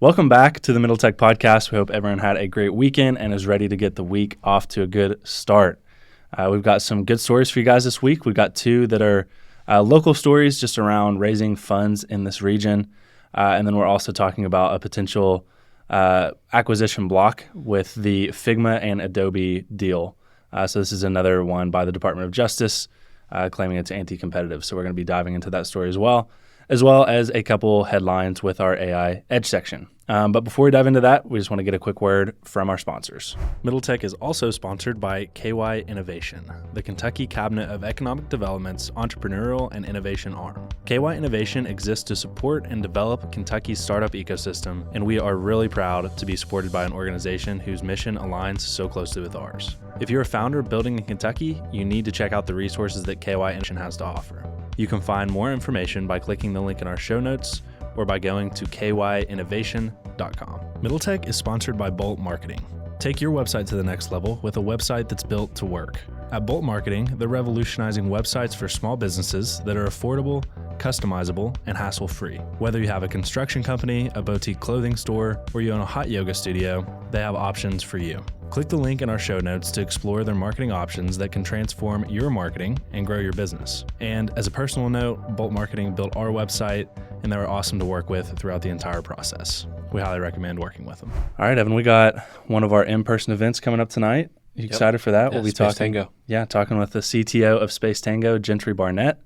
Welcome back to the Middle Tech Podcast. We hope everyone had a great weekend and is ready to get the week off to a good start. We've got some good stories for you guys this week. We've got two that are local stories just around raising funds in this region. And then we're also talking about a potential acquisition block with the Figma and Adobe deal. So this is another one by the Department of Justice claiming it's anti-competitive. So we're going to be diving into that story as well as a couple headlines with our AI Edge section. But before we dive into that, we just want to get a quick word from our sponsors. Middle Tech is also sponsored by KY Innovation, the Kentucky Cabinet of Economic Development's entrepreneurial and innovation arm. KY Innovation exists to support and develop Kentucky's startup ecosystem, and we are really proud to be supported by an organization whose mission aligns so closely with ours. If you're a founder building in Kentucky, you need to check out the resources that KY Innovation has to offer. You can find more information by clicking the link in our show notes or by going to kyinnovation.com. Middle Tech is sponsored by Bolt Marketing. Take your website to the next level with a website that's built to work. At Bolt Marketing, they're revolutionizing websites for small businesses that are affordable, customizable, and hassle-free. Whether you have a construction company, a boutique clothing store, or you own a hot yoga studio, they have options for you. Click the link in our show notes to explore their marketing options that can transform your marketing and grow your business. And as a personal note, Bolt Marketing built our website, and they were awesome to work with throughout the entire process. We highly recommend working with them. All right, Evan, we got one of our in-person events coming up tonight. You excited for that? Yeah, we'll be Space Tango. Talking with the CTO of Space Tango, Gentry Barnett.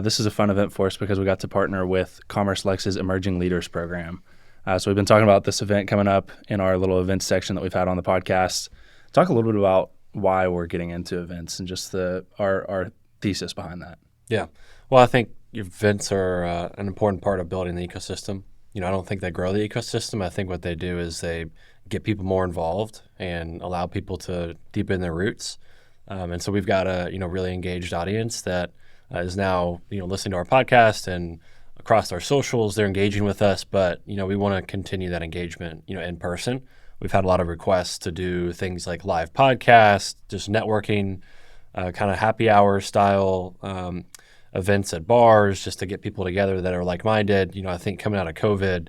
This is a fun event for us because we got to partner with Commerce Lex's Emerging Leaders program. So we've been talking about this event coming up in our little events section that we've had on the podcast. Talk a little bit about why we're getting into events and just our thesis behind that. Yeah. Well, I think events are an important part of building the ecosystem. I don't think they grow the ecosystem. I think what they do is they get people more involved and allow people to deepen their roots. And so we've got a really engaged audience that is now listening to our podcast and across our socials. They're engaging with us, but we want to continue that engagement in person. We've had a lot of requests to do things like live podcasts, just networking, kind of happy hour style events at bars, just to get people together that are like-minded. I think coming out of COVID,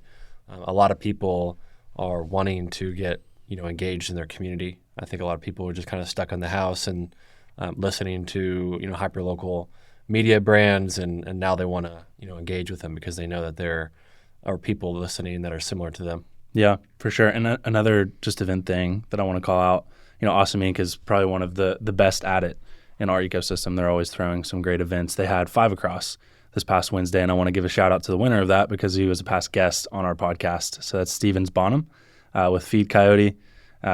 a lot of people are wanting to get engaged in their community. I think a lot of people are just kind of stuck in the house and listening to hyperlocal media brands, and now they want to engage with them because they know that there are people listening that are similar to them. Yeah, for sure. And another just event thing that I want to call out, Awesome Inc. is probably one of the best at it in our ecosystem. They're always throwing some great events. They had 5 Across this past Wednesday, and I want to give a shout out to the winner of that because he was a past guest on our podcast. So that's Stevens Bonham with Feed Coyote.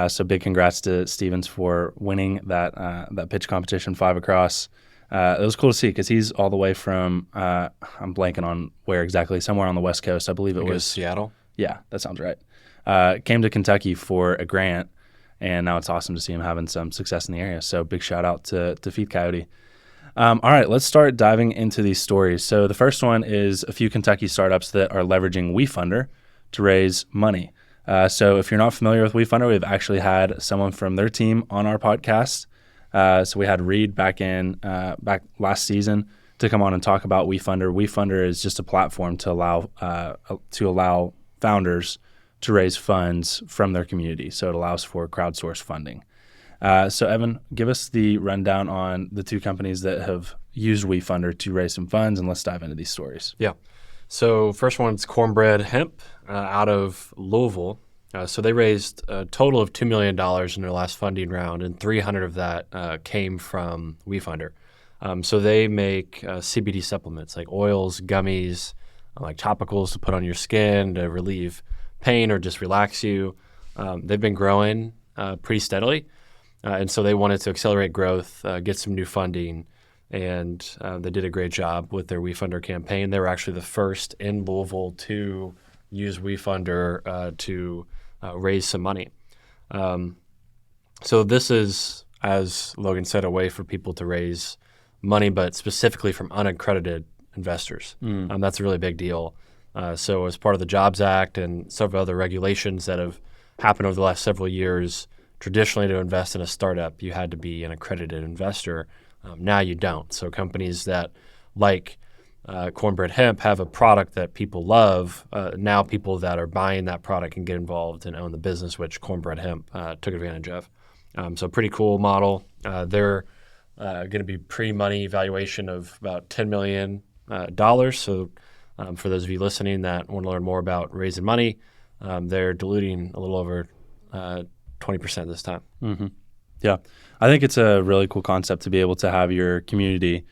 So big congrats to Stevens for winning that pitch competition 5 Across. It was cool to see because he's all the way from, I'm blanking on where exactly, somewhere on the West Coast. I believe it was Seattle. Yeah, that sounds right. Came to Kentucky for a grant, and now it's awesome to see him having some success in the area. So big shout out to Feed Coyote. All right, let's start diving into these stories. So the first one is a few Kentucky startups that are leveraging Wefunder to raise money. So if you're not familiar with Wefunder, we've actually had someone from their team on our podcast. So we had Reed back last season to come on and talk about Wefunder. Wefunder is just a platform to allow founders to raise funds from their community. So it allows for crowdsourced funding. So Evan, give us the rundown on the 2 companies that have used Wefunder to raise some funds, and let's dive into these stories. Yeah. So first one's Cornbread Hemp out of Louisville. So they raised a total of $2 million in their last funding round, and 300 of that came from Wefunder. So they make CBD supplements like oils, gummies, like topicals to put on your skin to relieve pain or just relax you. They've been growing pretty steadily, and so they wanted to accelerate growth, get some new funding, and they did a great job with their Wefunder campaign. They were actually the first in Louisville to use Wefunder to raise some money. So this is, as Logan said, a way for people to raise money, but specifically from unaccredited investors. That's a really big deal. So as part of the Jobs Act and several other regulations that have happened over the last several years, traditionally to invest in a startup, you had to be an accredited investor. Now you don't. So companies that like Cornbread Hemp have a product that people love. Now people that are buying that product can get involved and own the business, which Cornbread Hemp took advantage of. So pretty cool model. They're going to be pre-money valuation of about $10 million. So for those of you listening that want to learn more about raising money, they're diluting a little over 20% this time. Mm-hmm. Yeah. I think it's a really cool concept to be able to have your community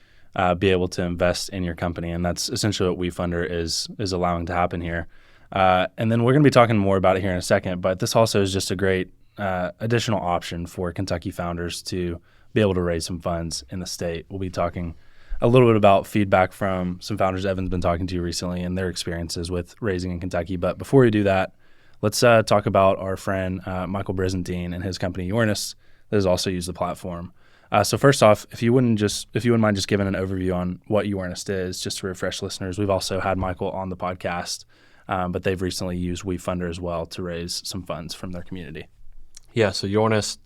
be able to invest in your company. And that's essentially what Wefunder is allowing to happen here. And then we're going to be talking more about it here in a second, but this also is just a great additional option for Kentucky founders to be able to raise some funds in the state. We'll be talking a little bit about feedback from some founders Evan's been talking to recently and their experiences with raising in Kentucky. But before we do that, let's talk about our friend Michael Brizantine and his company Yornis that has also used the platform. So first off, if you wouldn't mind just giving an overview on what Yornis is, just to refresh listeners. We've also had Michael on the podcast, but they've recently used Wefunder as well to raise some funds from their community. Yeah, so Yornis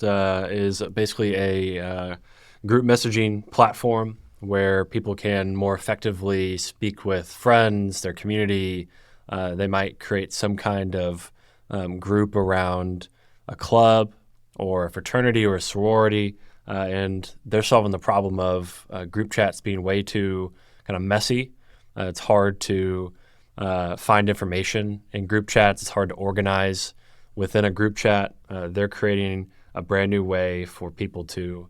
is basically a group messaging platform where people can more effectively speak with friends, their community. They might create some kind of group around a club or a fraternity or a sorority, and they're solving the problem of group chats being way too kind of messy. It's hard to find information in group chats. It's hard to organize within a group chat. They're creating a brand new way for people to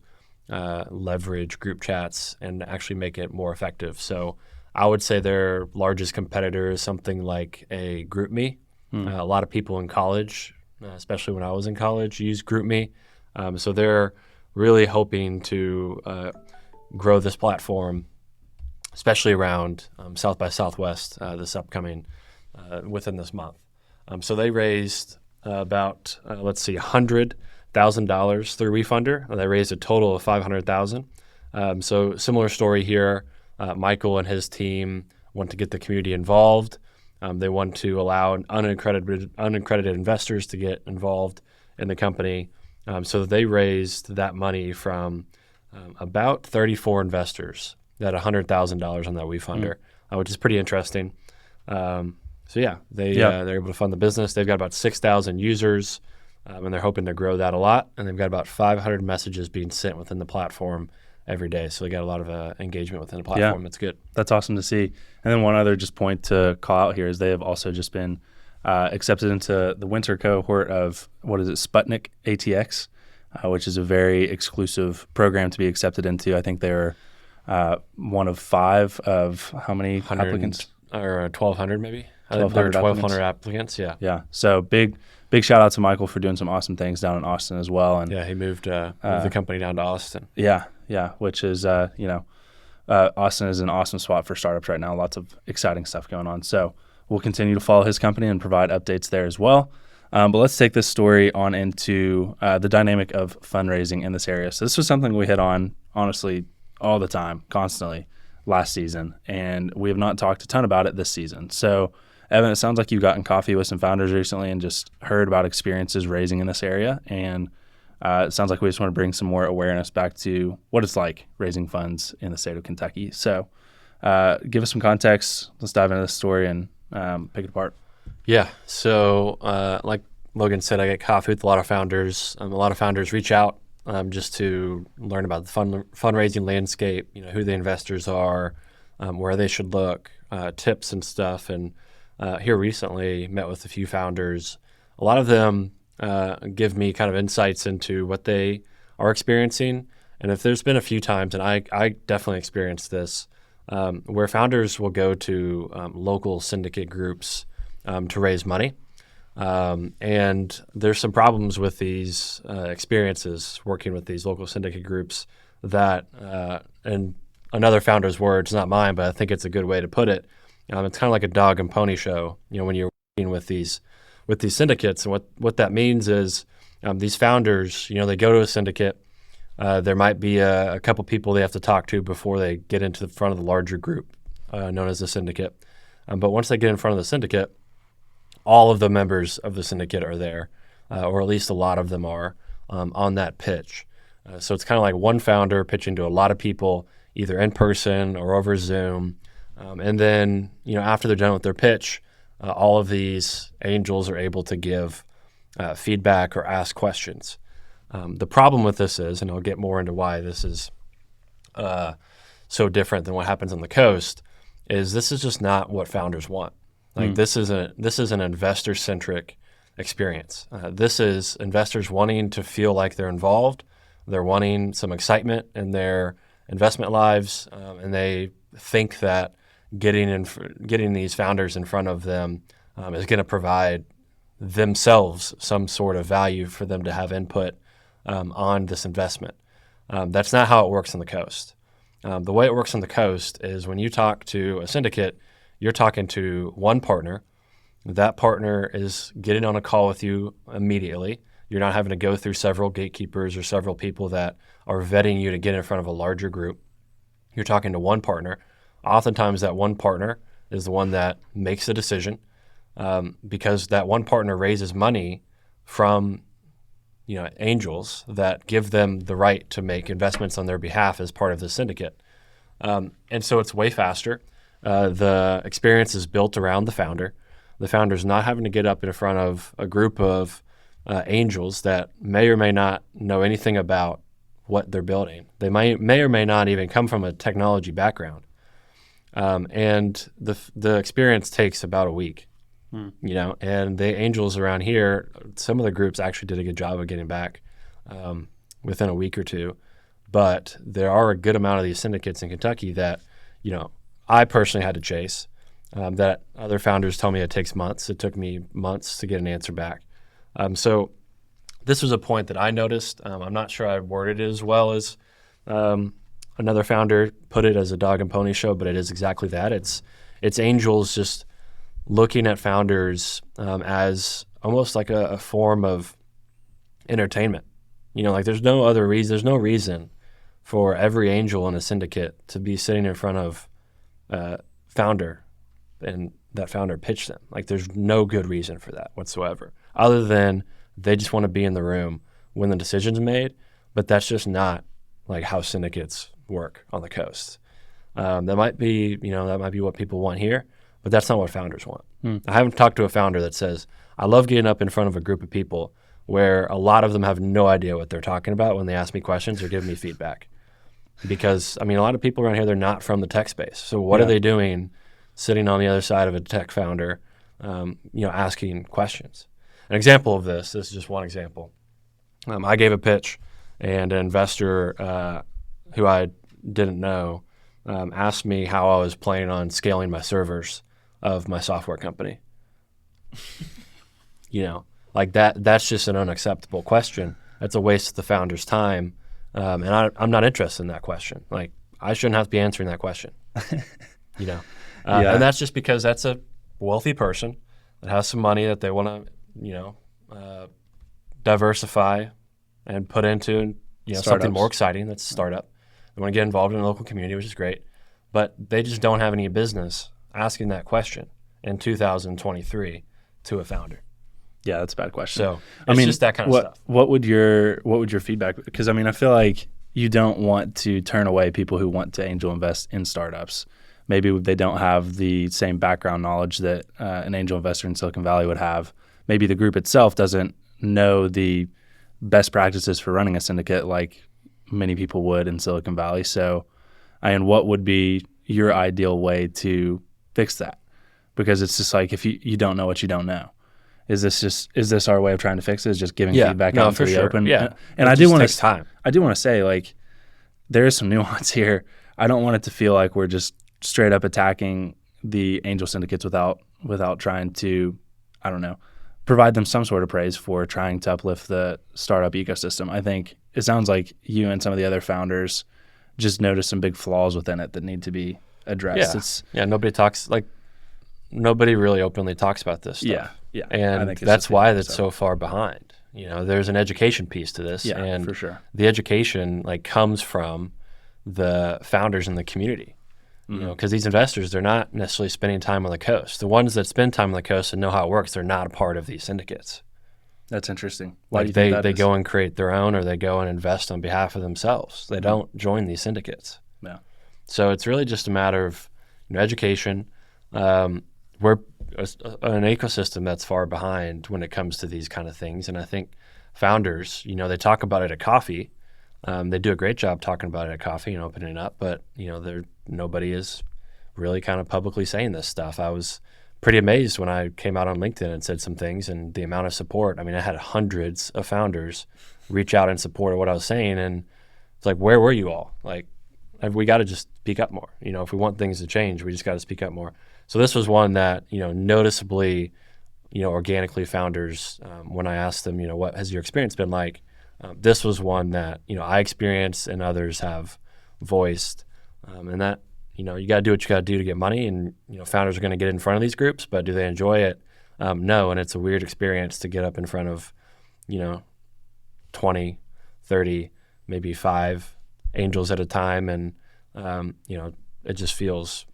leverage group chats and actually make it more effective. So I would say their largest competitor is something like a GroupMe. A lot of people in college, especially when I was in college, used GroupMe. So they're really hoping to grow this platform, especially around South by Southwest this upcoming within this month. So they raised about $100,000 through Wefunder. They raised a total of $500,000. So similar story here. Michael and his team want to get the community involved. They want to allow unaccredited investors to get involved in the company. So they raised that money from about 34 investors that $100,000 on that Wefunder, which is pretty interesting. They're able to fund the business. They've got about 6,000 users, and they're hoping to grow that a lot. And they've got about 500 messages being sent within the platform every day. So they got a lot of engagement within the platform. Yeah. That's good. That's awesome to see. And then one other just point to call out here is they have also just been accepted into the winter cohort of, Sputnik ATX, which is a very exclusive program to be accepted into. I think they're one of 5 of how many applicants? Or 1,200 maybe. 1,200 applicants, yeah. Yeah. So big shout out to Michael for doing some awesome things down in Austin as well. And yeah, he moved the company down to Austin. Yeah, which is, Austin is an awesome spot for startups right now. Lots of exciting stuff going on. So we'll continue to follow his company and provide updates there as well. But let's take this story on into the dynamic of fundraising in this area. So this was something we hit on, honestly, all the time, constantly last season. And we have not talked a ton about it this season. So Evan, it sounds like you've gotten coffee with some founders recently and just heard about experiences raising in this area. And it sounds like we just want to bring some more awareness back to what it's like raising funds in the state of Kentucky. So give us some context. Let's dive into this story and pick it apart. Yeah. So like Logan said, I get coffee with a lot of founders. A lot of founders reach out just to learn about the fundraising landscape, who the investors are, where they should look, tips and stuff. And here recently met with a few founders. A lot of them give me kind of insights into what they are experiencing. And if there's been a few times, and I definitely experienced this, where founders will go to local syndicate groups to raise money. And there's some problems with these experiences working with these local syndicate groups that, in another founder's words, not mine, but I think it's a good way to put it. It's kind of like a dog and pony show, when you're working with these syndicates. And what that means is these founders, they go to a syndicate. There might be a couple people they have to talk to before they get into the front of the larger group known as the syndicate. But once they get in front of the syndicate, all of the members of the syndicate are there, or at least a lot of them are on that pitch. So it's kind of like one founder pitching to a lot of people, either in person or over Zoom. And then, after they're done with their pitch, all of these angels are able to give feedback or ask questions. The problem with this is, and I'll get more into why this is so different than what happens on the coast, is this is just not what founders want. Like this is an investor-centric experience. This is investors wanting to feel like they're involved. They're wanting some excitement in their investment lives, and they think that getting these founders in front of them is going to provide themselves some sort of value for them to have input on this investment. That's not how it works on the coast. The way it works on the coast is when you talk to a syndicate, you're talking to one partner. That partner is getting on a call with you immediately. You're not having to go through several gatekeepers or several people that are vetting you to get in front of a larger group. You're talking to one partner. Oftentimes that one partner is the one that makes the decision because that one partner raises money from angels that give them the right to make investments on their behalf as part of the syndicate. And so it's way faster. The experience is built around the founder. The founder's not having to get up in front of a group of angels that may or may not know anything about what they're building. They may or may not even come from a technology background. And the experience takes about a week. And the angels around here, some of the groups actually did a good job of getting back within a week or two. But there are a good amount of these syndicates in Kentucky that, I personally had to chase, that other founders tell me it takes months. It took me months to get an answer back. So this was a point that I noticed. I'm not sure I worded it as well as another founder put it as a dog and pony show, but it is exactly that. It's angels just looking at founders as almost like a form of entertainment. Like there's no other reason. There's no reason for every angel in a syndicate to be sitting in front of a founder and that founder pitch them. Like there's no good reason for that whatsoever, other than they just want to be in the room when the decision's made. But that's just not like how syndicates work on the coast. That might be what people want here, but that's not what founders want. I haven't talked to a founder that says, I love getting up in front of a group of people where a lot of them have no idea what they're talking about when they ask me questions or give me feedback. Because, a lot of people around here, they're not from the tech space. So what are they doing sitting on the other side of a tech founder, asking questions? An example of this is just one example. I gave a pitch, and an investor who I didn't know asked me how I was planning on scaling my servers of my software company. Like that's just an unacceptable question. That's a waste of the founder's time. And I'm not interested in that question. Like I shouldn't have to be answering that question, And that's just because that's a wealthy person that has some money that they want to, diversify and put into, something more exciting. That's a startup. They want to get involved in a local community, which is great, but they just don't have any business asking that question in 2023 to a founder. Yeah, that's a bad question. So it's just that kind of stuff. What would your feedback? Because I feel like you don't want to turn away people who want to angel invest in startups. Maybe they don't have the same background knowledge that an angel investor in Silicon Valley would have. Maybe the group itself doesn't know the best practices for running a syndicate like many people would in Silicon Valley. So, what would be your ideal way to fix that? Because it's just like if you don't know what you don't know. Is this our way of trying to fix it? Is just giving feedback out into the open? Yeah, and I do want to say like there is some nuance here. I don't want it to feel like we're just straight up attacking the angel syndicates without trying to, provide them some sort of praise for trying to uplift the startup ecosystem. I think it sounds like you and some of the other founders just noticed some big flaws within it that need to be addressed. Nobody really openly talks about this stuff. Yeah. And that's why that's so far behind. There's an education piece to this. Yeah, and for sure. The education comes from the founders in the community. Because these investors, they're not necessarily spending time on the coast. The ones that spend time on the coast and know how it works, they're not a part of these syndicates. That's interesting. Why do you think that they is? go and create their own, or they go and invest on behalf of themselves. They don't join these syndicates. Yeah. So it's really just a matter of, education. We're an ecosystem that's far behind when it comes to these kind of things. And I think founders, they talk about it at coffee. They do a great job talking about it at coffee and opening it up, but nobody is really kind of publicly saying this stuff. I was pretty amazed when I came out on LinkedIn and said some things, and the amount of support. I mean, I had hundreds of founders reach out and support what I was saying, and it's like, where were you all? Like, we got to just speak up more. If we want things to change, we just got to speak up more. So this was one that, noticeably, organically founders, when I asked them, what has your experience been like? This was one that, I experienced and others have voiced. And that, you got to do what you got to do to get money. And, founders are going to get in front of these groups, but do they enjoy it? No. And it's a weird experience to get up in front of, 20, 30, maybe 5 angels at a time. And, it just feels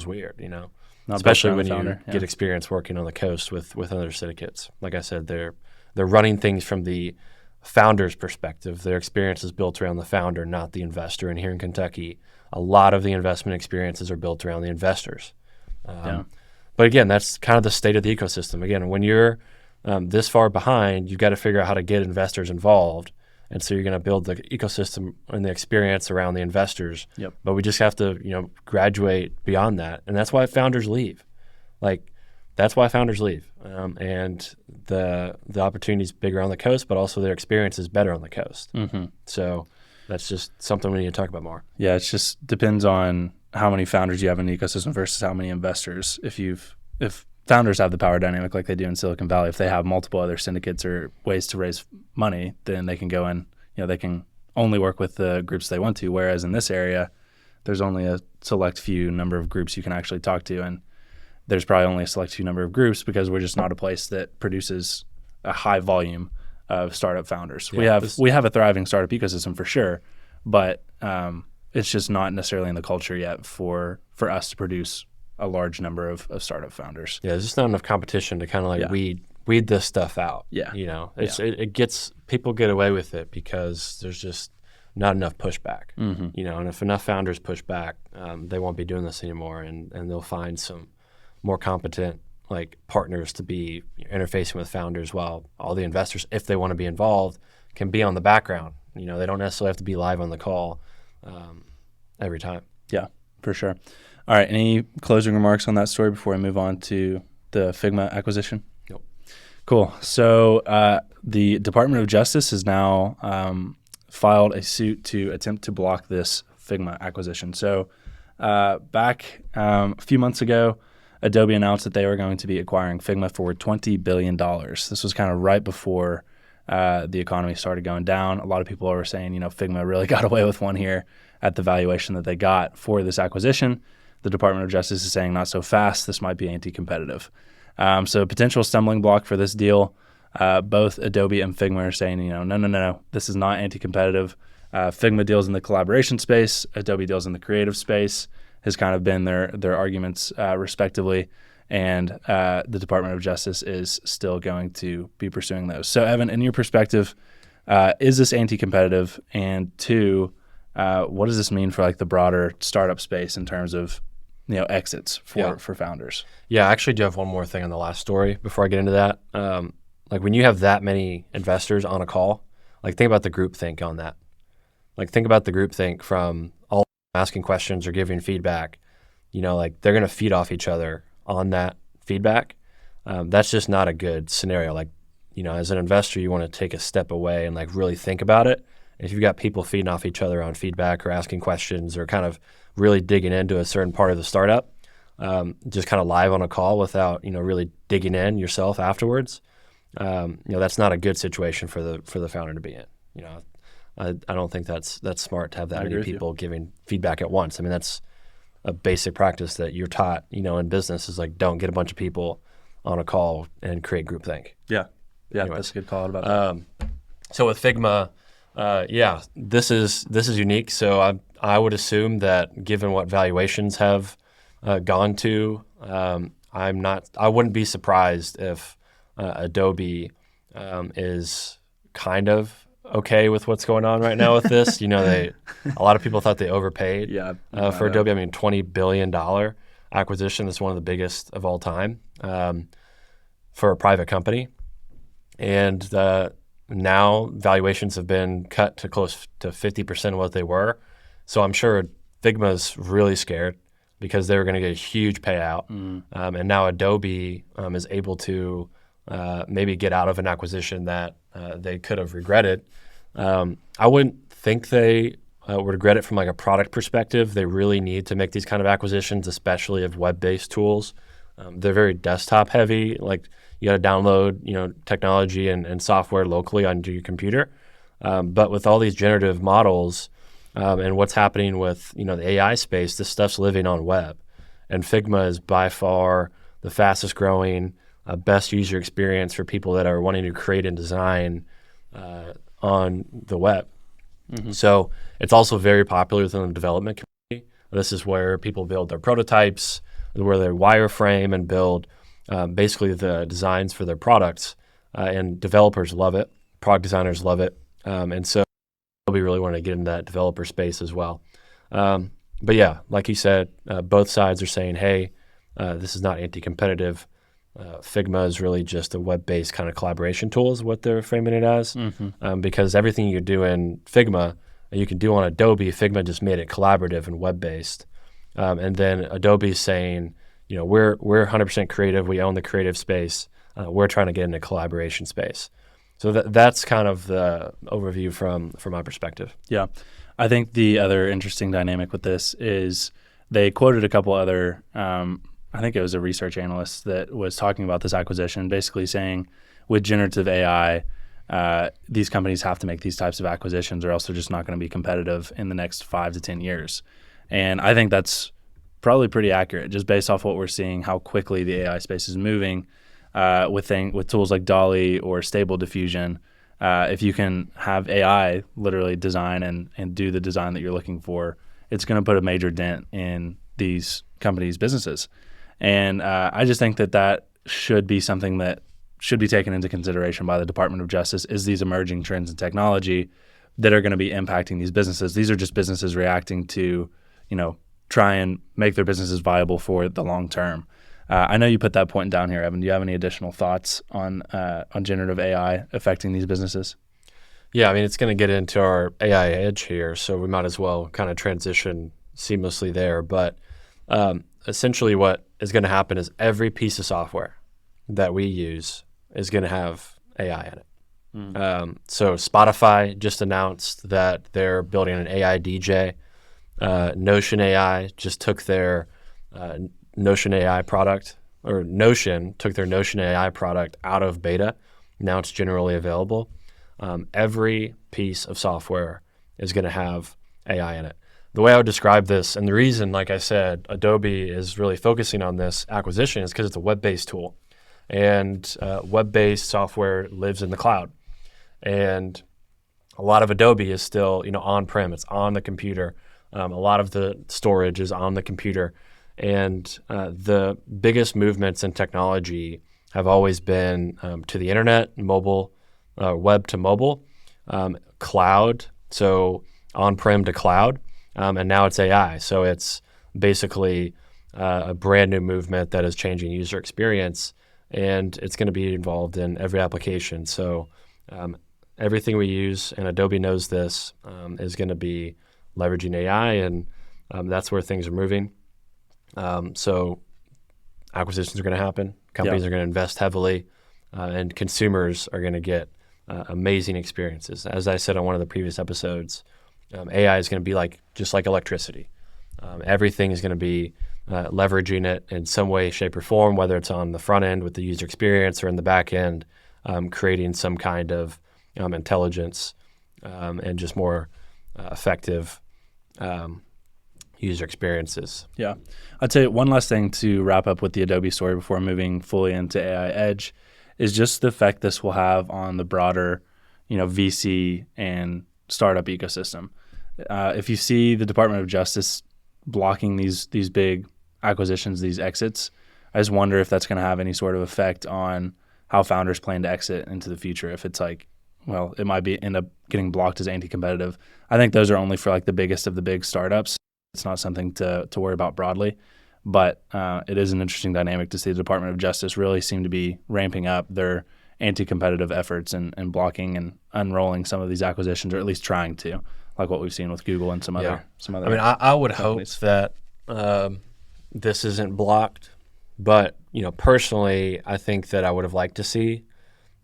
weird, Not especially when founder, you get experience working on the coast with other syndicates. Like I said, they're running things from the founder's perspective. Their experience is built around the founder, not the investor. And here in Kentucky, a lot of the investment experiences are built around the investors. But again, that's kind of the state of the ecosystem. Again, when you're this far behind, you've got to figure out how to get investors involved. And so you're going to build the ecosystem and the experience around the investors. Yep. But we just have to, graduate beyond that. And that's why founders leave. That's why founders leave. And the opportunity is bigger on the coast, but also their experience is better on the coast. Mm-hmm. So that's just something we need to talk about more. Yeah, it just depends on how many founders you have in the ecosystem versus how many investors. If founders have the power dynamic like they do in Silicon Valley, if they have multiple other syndicates or ways to raise money, then they can go in, they can only work with the groups they want to. Whereas in this area, there's only a select few number of groups you can actually talk to. And there's probably only a select few number of groups because we're just not a place that produces a high volume of startup founders. Yeah, we have a thriving startup ecosystem for sure, but it's just not necessarily in the culture yet for us to produce a large number of startup founders. Yeah, there's just not enough competition to kind of weed this stuff out. Yeah. It gets, people get away with it because there's just not enough pushback. Mm-hmm. And if enough founders push back, they won't be doing this anymore, and they'll find some more competent partners to be interfacing with founders, while all the investors, if they want to be involved, can be on the background. They don't necessarily have to be live on the call every time. Yeah, for sure. All right, any closing remarks on that story before I move on to the Figma acquisition? Nope. Cool. So the Department of Justice has now filed a suit to attempt to block this Figma acquisition. So back a few months ago, Adobe announced that they were going to be acquiring Figma for $20 billion. This was kind of right before the economy started going down. A lot of people were saying, Figma really got away with one here at the valuation that they got for this acquisition. The Department of Justice is saying not so fast. This might be anti-competitive. So potential stumbling block for this deal. Both Adobe and Figma are saying, no, this is not anti-competitive. Figma deals in the collaboration space. Adobe deals in the creative space. Has kind of been their arguments respectively. And the Department of Justice is still going to be pursuing those. So Evan, in your perspective, is this anti-competitive? And 2, what does this mean for the broader startup space in terms of exits for founders? Yeah, I actually do have one more thing on the last story before I get into that. When you have that many investors on a call, think about the groupthink on that. Think about the groupthink from all asking questions or giving feedback. They're going to feed off each other on that feedback. That's just not a good scenario. As an investor, you want to take a step away and really think about it. If you've got people feeding off each other on feedback or asking questions or kind of really digging into a certain part of the startup, just kind of live on a call without, really digging in yourself afterwards, that's not a good situation for the founder to be in. I don't think that's smart to have that many people giving feedback at once. I mean, that's a basic practice that you're taught, in business is don't get a bunch of people on a call and create groupthink. Yeah. Yeah, Anyways, that's a good call out about that. So with Figma, this is unique. So I would assume that given what valuations have gone to, I wouldn't be surprised if Adobe is kind of okay with what's going on right now with this. A lot of people thought they overpaid for Adobe. I mean, $20 billion. acquisition that's one of the biggest of all time for a private company. And now valuations have been cut to close to 50% of what they were. So I'm sure Figma's really scared because they were going to get a huge payout. And now Adobe is able to maybe get out of an acquisition that they could have regretted. I wouldn't think they would regret it from like a product perspective. They really need to make these kind of acquisitions, especially of web-based tools. They're very desktop heavy. Like you got to download, technology and software locally onto your computer. But with all these generative models and what's happening with, the AI space, this stuff's living on web. And Figma is by far the fastest growing, best user experience for people that are wanting to create and design on the web. So it's also very popular within the development community. This is where people build their prototypes, where they wireframe and build basically the designs for their products. And developers love it. Product designers love it. And so we really want to get into that developer space as well. But yeah, like you said, both sides are saying, hey, this is not anti-competitive. Figma is really just a web-based kind of collaboration tool is what they're framing it as. Because everything you do in Figma, you can do on Adobe. Figma just made it collaborative and web-based. And then Adobe's saying, we're 100% creative. We own the creative space. We're trying to get into collaboration space. So that's kind of the overview from my perspective. Yeah. I think the other interesting dynamic with this is they quoted a couple other, I think it was a research analyst that was talking about this acquisition, basically saying with generative AI, these companies have to make these types of acquisitions or else they're just not going to be competitive in the next 5 to 10 years. And I think that's probably pretty accurate just based off what we're seeing, how quickly the AI space is moving with tools like DALL-E or Stable Diffusion. If you can have AI literally design and do the design that you're looking for, it's going to put a major dent in these companies' businesses. And I just think that should be something that should be taken into consideration by the Department of Justice is these emerging trends in technology that are going to be impacting these businesses. These are just businesses reacting to, try and make their businesses viable for the long term. I know you put that point down here, Evan. Do you have any additional thoughts on generative AI affecting these businesses? Yeah, I mean, it's going to get into our AI edge here, so we might as well kind of transition seamlessly there. But essentially what is going to happen is every piece of software that we use is going to have AI in it. So Spotify just announced that they're building an AI DJ. Notion AI just took their Notion AI product, or Notion took their Notion AI product out of beta. Now it's generally available. Every piece of software is going to have AI in it. The way I would describe this, and the reason, like I said, Adobe is really focusing on this acquisition is because it's a web-based tool. And web-based software lives in the cloud. And a lot of Adobe is still, on-prem. It's on the computer. A lot of the storage is on the computer. And the biggest movements in technology have always been to the internet, mobile, web to mobile, cloud, so on-prem to cloud, and now it's AI. So it's basically a brand new movement that is changing user experience, and it's going to be involved in every application. So everything we use, and Adobe knows this, is going to be leveraging AI, and that's where things are moving. So acquisitions are going to happen. Companies are going to invest heavily, and consumers are going to get amazing experiences. As I said on one of the previous episodes, AI is going to be just like electricity. Everything is going to be leveraging it in some way, shape, or form, whether it's on the front end with the user experience or in the back end, creating some kind of intelligence and just more effective user experiences. Yeah. I'd say one last thing to wrap up with the Adobe story before moving fully into AI Edge is just the effect this will have on the broader, VC and startup ecosystem. If you see the Department of Justice blocking these big acquisitions, these exits, I just wonder if that's going to have any sort of effect on how founders plan to exit into the future. If it's it might end up getting blocked as anti-competitive. I think those are only for the biggest of the big startups. It's not something to worry about broadly. But it is an interesting dynamic to see the Department of Justice really seem to be ramping up their anti-competitive efforts and blocking and unrolling some of these acquisitions, or at least trying to, like what we've seen with Google and some other. I mean, I would companies. hope that this isn't blocked, but personally, I think that I would have liked to see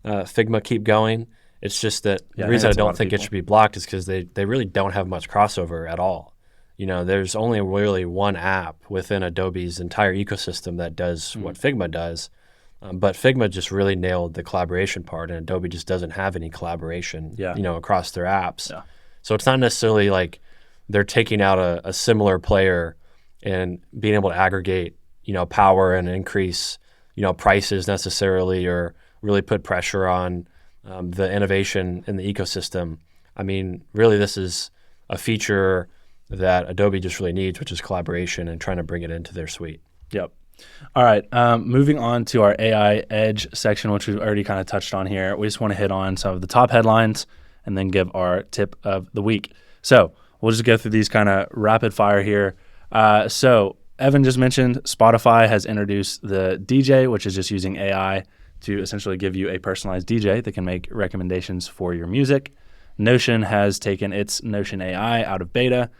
Figma keep going. It's just that the reason I don't think it should be blocked is because they really don't have much crossover at all. There's only really one app within Adobe's entire ecosystem that does what Figma does. But Figma just really nailed the collaboration part, and Adobe just doesn't have any collaboration, across their apps. Yeah. So it's not necessarily like they're taking out a similar player and being able to aggregate, power and increase, prices necessarily, or really put pressure on the innovation in the ecosystem. I mean, really, this is a feature that Adobe just really needs, which is collaboration and trying to bring it into their suite. Yep. All right. Moving on to our AI Edge section, which we've already kind of touched on here. We just want to hit on some of the top headlines and then give our tip of the week. So we'll just go through these kind of rapid fire here. So Evan just mentioned Spotify has introduced the DJ, which is just using AI to essentially give you a personalized DJ that can make recommendations for your music. Notion has taken its Notion AI out of beta.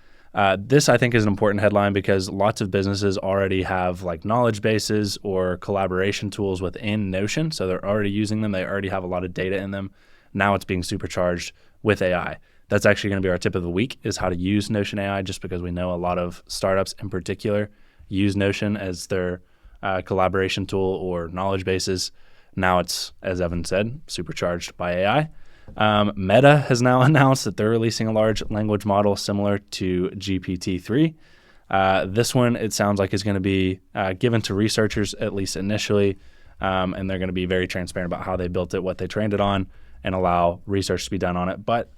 This, I think, is an important headline because lots of businesses already have like knowledge bases or collaboration tools within Notion. So they're already using them. They already have a lot of data in them. Now it's being supercharged with AI. That's actually going to be our tip of the week, is how to use Notion AI, just because we know a lot of startups in particular use Notion as their collaboration tool or knowledge bases. Now it's, as Evan said, supercharged by AI. Meta has now announced that they're releasing a large language model similar to GPT-3. This one, it sounds like, is going to be given to researchers, at least initially, and they're going to be very transparent about how they built it, what they trained it on, and allow research to be done on it. But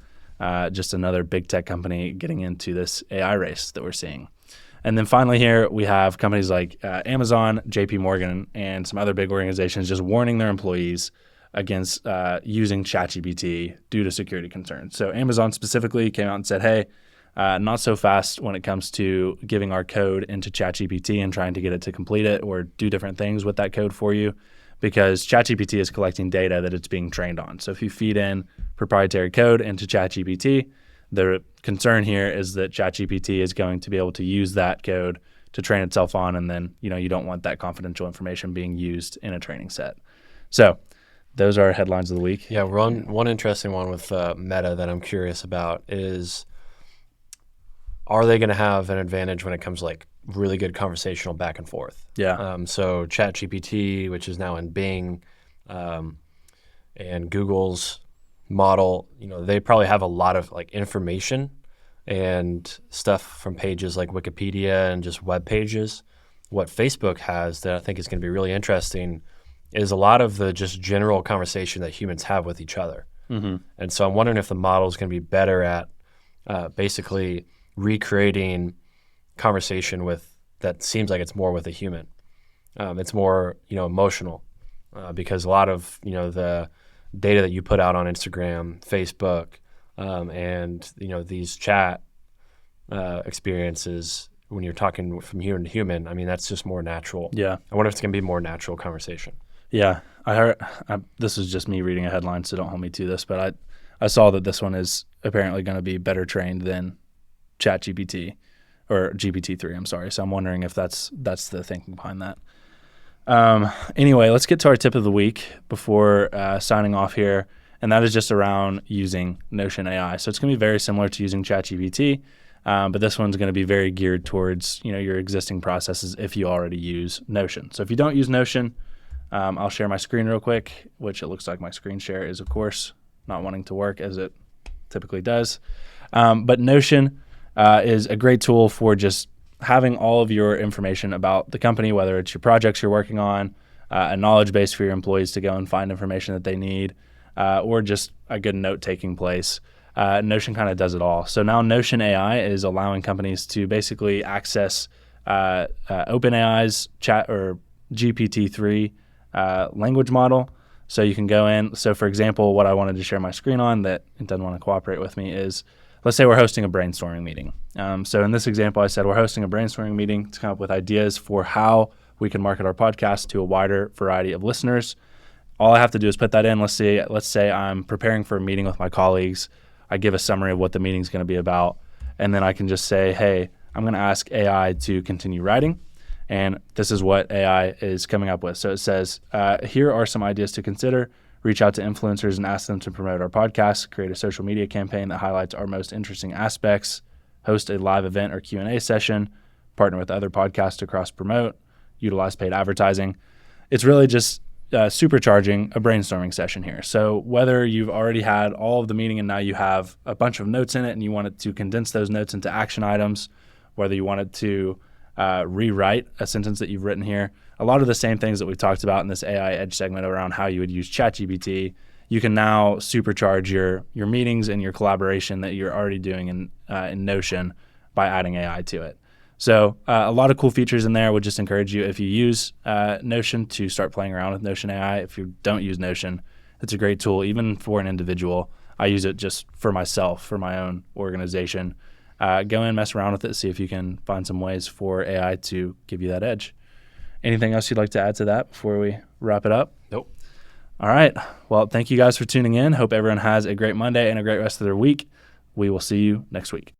just another big tech company getting into this AI race that we're seeing. And then finally here, we have companies like Amazon, JP Morgan, and some other big organizations just warning their employees against using ChatGPT due to security concerns. So Amazon specifically came out and said, hey, not so fast when it comes to giving our code into ChatGPT and trying to get it to complete it or do different things with that code for you, because ChatGPT is collecting data that it's being trained on. So if you feed in proprietary code into ChatGPT, the concern here is that ChatGPT is going to be able to use that code to train itself on, and then you don't want that confidential information being used in a training set. So those are our headlines of the week. Yeah, one interesting one with Meta that I'm curious about is, are they going to have an advantage when it comes to like really good conversational back and forth? Yeah. So ChatGPT, which is now in Bing, and Google's model, they probably have a lot of like information and stuff from pages like Wikipedia and just web pages. What Facebook has that I think is going to be really interesting is a lot of the just general conversation that humans have with each other. Mm-hmm. And so I'm wondering if the model is going to be better at basically recreating conversation that seems like it's more with a human. It's more, emotional because a lot of, the data that you put out on Instagram, Facebook, and, these chat experiences when you're talking from human to human, I mean, that's just more natural. Yeah. I wonder if it's going to be more natural conversation. Yeah, I heard. This is just me reading a headline, so don't hold me to this. But I saw that this one is apparently going to be better trained than ChatGPT or GPT-3. I'm sorry. So I'm wondering if that's the thinking behind that. Anyway, let's get to our tip of the week before signing off here, and that is just around using Notion AI. So it's going to be very similar to using ChatGPT, but this one's going to be very geared towards your existing processes if you already use Notion. So if you don't use Notion, I'll share my screen real quick, which it looks like my screen share is, of course, not wanting to work as it typically does. But Notion is a great tool for just having all of your information about the company, whether it's your projects you're working on, a knowledge base for your employees to go and find information that they need, or just a good note-taking place. Notion kind of does it all. So now Notion AI is allowing companies to basically access OpenAI's chat or GPT-3 language model. So you can go in. So for example, what I wanted to share my screen on that it doesn't want to cooperate with me is let's say we're hosting a brainstorming meeting. So in this example, I said we're hosting a brainstorming meeting to come up with ideas for how we can market our podcast to a wider variety of listeners. All I have to do is put that in. Let's say I'm preparing for a meeting with my colleagues. I give a summary of what the meeting is going to be about, and then I can just say, hey, I'm going to ask AI to continue writing, and this is what AI is coming up with. So it says, here are some ideas to consider. Reach out to influencers and ask them to promote our podcast, create a social media campaign that highlights our most interesting aspects, host a live event or Q&A session, partner with other podcasts to cross-promote, utilize paid advertising. It's really just supercharging a brainstorming session here. So whether you've already had all of the meeting and now you have a bunch of notes in it and you wanted to condense those notes into action items, whether you wanted to rewrite a sentence that you've written here, a lot of the same things that we talked about in this AI Edge segment around how you would use ChatGPT, you can now supercharge your meetings and your collaboration that you're already doing in Notion by adding AI to it. So a lot of cool features in there. I would just encourage you, if you use Notion, to start playing around with Notion AI. If you don't use Notion, it's a great tool, even for an individual. I use it just for myself, for my own organization. Go in, mess around with it, see if you can find some ways for AI to give you that edge. Anything else you'd like to add to that before we wrap it up? Nope. All right. Well, thank you guys for tuning in. Hope everyone has a great Monday and a great rest of their week. We will see you next week.